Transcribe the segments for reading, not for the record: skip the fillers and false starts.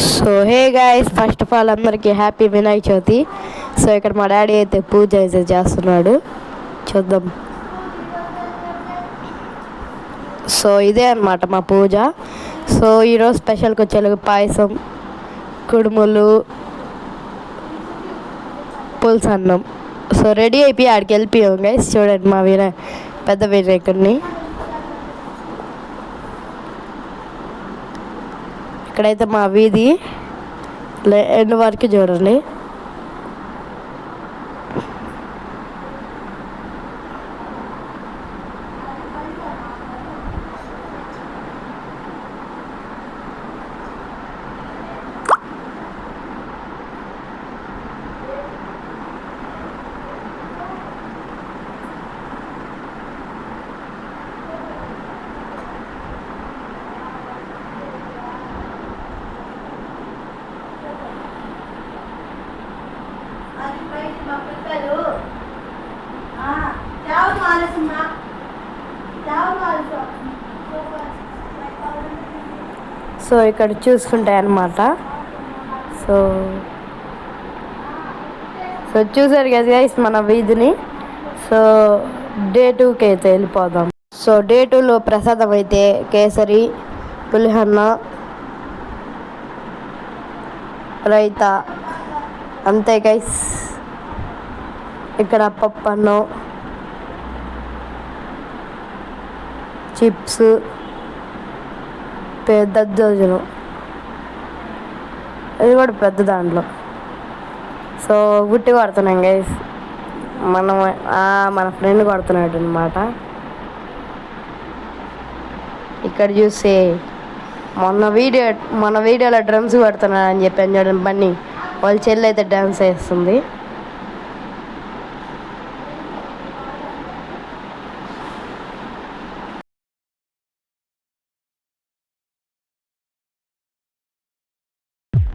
So hey guys, first of all అందరికీ happy Vinayaka Chavithi. So ఇక్కడ మా డాడీ అయితే పూజ అయితే చేస్తున్నాడు, చూద్దాం. సో ఇదే అన్నమాట మా పూజ. సో ఈరోజు స్పెషల్కి వచ్చేలాగా పాయసం, కుడుములు, పులుసు అన్నం. సో రెడీ అయిపోయి ఆడికి వెళ్ళిపోయాం గైస్. చూడండి మా పెద్ద వినాయకుడిని. ఇక్కడైతే మా వీధి ఎండ్ వరకు చూడండి. సో ఇక్కడ చూసుకుంటాయి అన్నమాట. సో సో చూసారు కదా గైస్ మన వీధిని. సో డే 2కి అయితే వెళ్ళిపోదాం. సో డే 2లో ప్రసాదం అయితే కేసరి, పులిహోర, రైతా, అంతే గైస్. ఇక్కడ పప్పు అన్నం, చిప్స్, పెద్ద దోజనం, ఇది కూడా పెద్ద దాంట్లో. సో గుట్టి కొడుతున్నాం గైస్, మన ఫ్రెండ్ కొడుతున్నాడు అనమాట. ఇక్కడ చూస్తే మన వీడియోలో డ్రమ్స్ కొడుతున్నాడు అని చెప్పాను చూడండి. బన్నీ వాళ్ళ చెల్లి అయితే డ్యాన్స్ వేస్తుంది.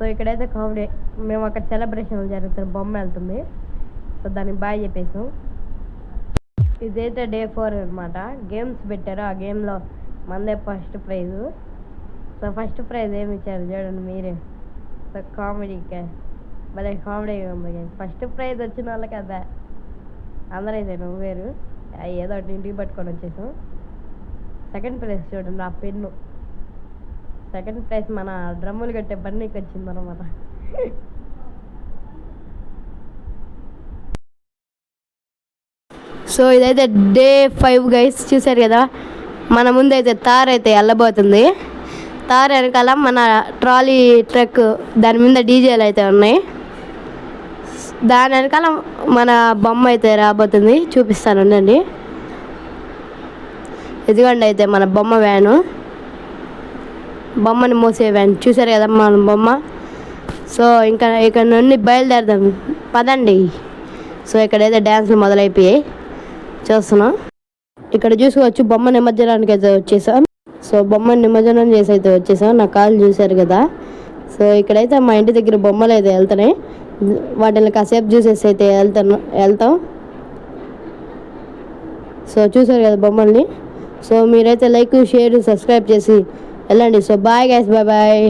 సో ఇక్కడైతే కామెడీ, మేము అక్కడ సెలబ్రేషన్ జరుగుతుంది, బొమ్మ వెళ్తుంది. సో దానికి బాయ్ చెప్పేసాం. ఇదైతే డే 4 అనమాట. గేమ్స్ పెట్టారు, ఆ గేమ్లో మందే first prize. So first prize ఏమి ఇచ్చారు చూడండి మీరే. సో కామెడీకే భలే కామెడీగా ఉంది. ఫస్ట్ ప్రైజ్ వచ్చిన వాళ్ళకి అదే అందరైతే నవ్వేరు. ఏదో ఒకటి ఇంటికి పట్టుకొని వచ్చేసాం. సెకండ్ ప్రైజ్ చూడండి, ఆ పెన్ను. సెకండ్ ప్రైజ్ మన డ్రమ్ములు కట్టే బన్నీకి వచ్చిందనమాట. సో ఇదైతే డే 5 గైస్. చూసారు కదా, మన ముందైతే తార్ అయితే వెళ్ళబోతుంది. తార్ వెనకాల మన ట్రాలీ ట్రక్, దాని మీద డీజేలు అయితే ఉన్నాయి. దాని వెనకాల మన బొమ్మ అయితే రాబోతుంది, చూపిస్తాను ఉండండి. ఇదిగోండి అయితే మన బొమ్మ వ్యాను, బొమ్మని మోసే వ్యాన్. చూసారు కదా మన బొమ్మ. సో ఇంకా ఇక్కడ నుండి బయలుదేరదాం పదండి. సో ఇక్కడైతే డ్యాన్స్లు మొదలైపోయాయి, చూస్తున్నాం. ఇక్కడ చూసుకోవచ్చు బొమ్మ నిమజ్జనానికి అయితే వచ్చేసాం. సో బొమ్మ నిమజ్జనం చేసి అయితే వచ్చేసాం. నా కాళ్ళు చూశారు కదా. సో ఇక్కడైతే మా ఇంటి దగ్గర బొమ్మలు అయితే వెళ్తున్నాయి, వాటిని కాసేపు చూసేసి అయితే వెళ్తాం. సో చూసారు కదా బొమ్మల్ని. సో మీరైతే లైక్, షేర్, సబ్స్క్రైబ్ చేసి వెళ్ళండి. So bye guys, bye bye.